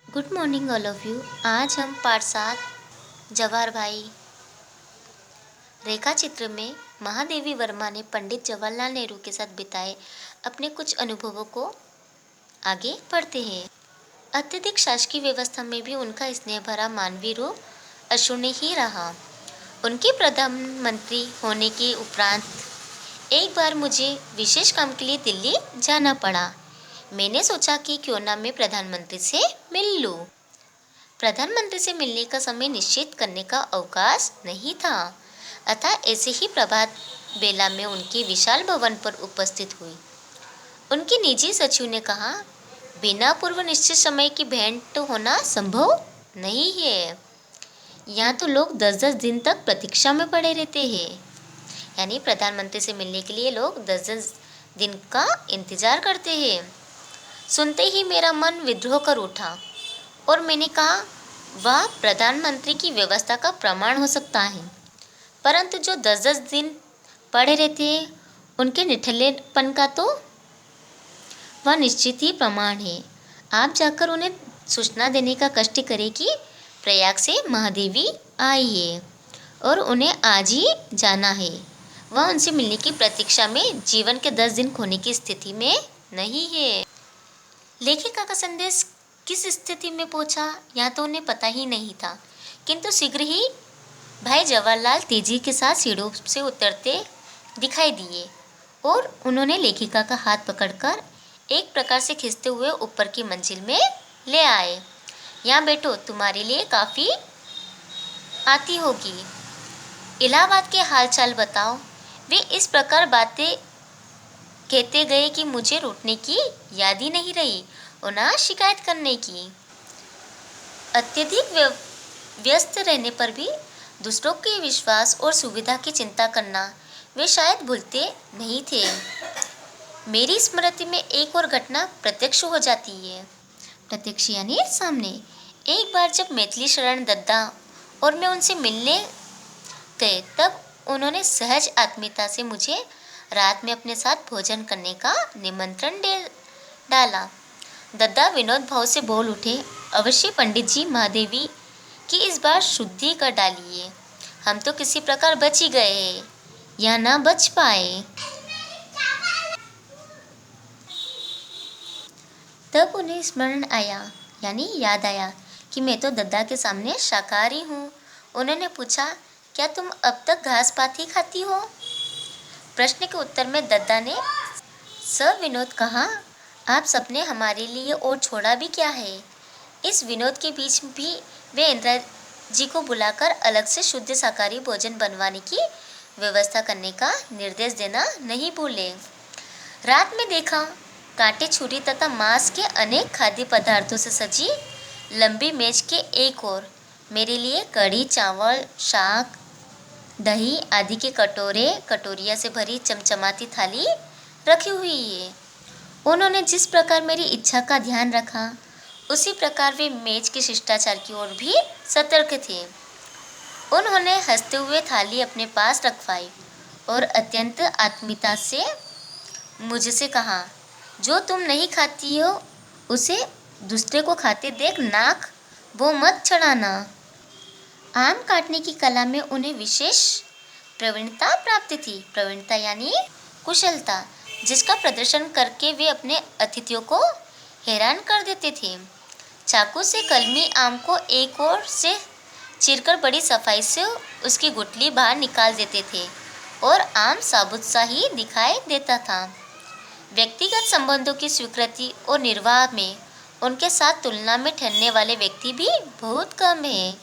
Good morning all of you. आज हम पाठ 7 जवाहर भाई रेखा चित्र में महादेवी वर्मा ने पंडित जवाहरलाल नेहरू के साथ बिताए अपने कुछ अनुभवों को आगे पढ़ते हैं। अत्यधिक शासकीय व्यवस्था में भी उनका स्नेह भरा मानवीय रूप अशून्य ही रहा। उनके प्रधानमंत्री होने के उपरांत एक बार मुझे विशेष काम के लिए दिल्ली जाना पड़ा। मैंने सोचा कि क्यों ना मैं प्रधानमंत्री से मिल लूं। प्रधानमंत्री से मिलने का समय निश्चित करने का अवकाश नहीं था, अतः ऐसे ही प्रभात बेला में उनके विशाल भवन पर उपस्थित हुई। उनके निजी सचिव ने कहा, बिना पूर्व निश्चित समय की भेंट होना संभव नहीं है। यहाँ तो लोग 10-10 दिन तक प्रतीक्षा में पड़े रहते हैं। यानी प्रधानमंत्री से मिलने के लिए लोग 10-10 दिन का इंतजार करते हैं। सुनते ही मेरा मन विद्रोह कर उठा और मैंने कहा, वह प्रधानमंत्री की व्यवस्था का प्रमाण हो सकता है, परंतु जो 10-10 दिन पड़े रहते हैं उनके निठल्लेपन का तो वह निश्चित ही प्रमाण है। आप जाकर उन्हें सूचना देने का कष्ट करें कि प्रयाग से महादेवी आई है और उन्हें आज ही जाना है। वह उनसे मिलने की प्रतीक्षा में जीवन के 10 दिन खोने की स्थिति में नहीं है। लेखिका का संदेश किस स्थिति में पहुंचा, यहाँ तो उन्हें पता ही नहीं था, किंतु शीघ्र ही भाई जवाहरलाल तेजी के साथ सीढ़ियों से उतरते दिखाई दिए और उन्होंने लेखिका का हाथ पकड़कर एक प्रकार से खींचते हुए ऊपर की मंजिल में ले आए। यहाँ बैठो, तुम्हारे लिए काफ़ी आती होगी। इलाहाबाद के हालचाल बताओ। वे इस प्रकार बातें कहते गए कि मुझे रूठने की याद ही नहीं रही और ना शिकायत करने की। अत्यधिक व्यस्त रहने पर भी दूसरों के विश्वास और सुविधा की चिंता करना वे शायद भूलते नहीं थे। मेरी स्मृति में एक और घटना प्रत्यक्ष हो जाती है। प्रत्यक्ष यानी सामने। एक बार जब मैथिली शरण दद्दा और मैं उनसे मिलने गए, तब उन्होंने सहज आत्मीयता से मुझे रात में अपने साथ भोजन करने का निमंत्रण दे डाला। दद्दा विनोद भाव से बोल उठे, अवश्य पंडित जी, महादेवी की इस बार शुद्धि कर डालिए। हम तो किसी प्रकार बच ही गए हैं, या ना बच पाए। तब उन्हें स्मरण आया, यानी याद आया कि मैं तो दद्दा के सामने शाकाहारी हूँ। उन्होंने पूछा, क्या तुम अब तक घास पात ही खाती हो? प्रश्न के उत्तर में दद्दा ने सविनोद कहा, आप सबने हमारे लिए और छोड़ा भी क्या है? इस विनोद के बीच भी वे इंदिरा जी को बुलाकर अलग से शुद्ध शाकाहारी भोजन बनवाने की व्यवस्था करने का निर्देश देना नहीं भूले। रात में देखा, कांटे छुरी तथा मांस के अनेक खाद्य पदार्थों से सजी लंबी मेज के एक ओर मेरे लिए कढ़ी, चावल, शाक, दही आदि के कटोरिया से भरी चमचमाती थाली रखी हुई है। उन्होंने जिस प्रकार मेरी इच्छा का ध्यान रखा, उसी प्रकार वे मेज के शिष्टाचार की ओर भी सतर्क थे। उन्होंने हंसते हुए थाली अपने पास रखवाई और अत्यंत आत्मीयता से मुझसे कहा, जो तुम नहीं खाती हो उसे दूसरे को खाते देख नाक वो मत चढ़ाना। आम काटने की कला में उन्हें विशेष प्रवीणता प्राप्त थी। प्रवीणता यानी कुशलता, जिसका प्रदर्शन करके वे अपने अतिथियों को हैरान कर देते थे। चाकू से कलमी आम को एक ओर से चीरकर बड़ी सफाई से उसकी गुठली बाहर निकाल देते थे और आम साबुत सा ही दिखाई देता था। व्यक्तिगत संबंधों की स्वीकृति और निर्वाह में उनके साथ तुलना में ठहरने वाले व्यक्ति भी बहुत कम हैं।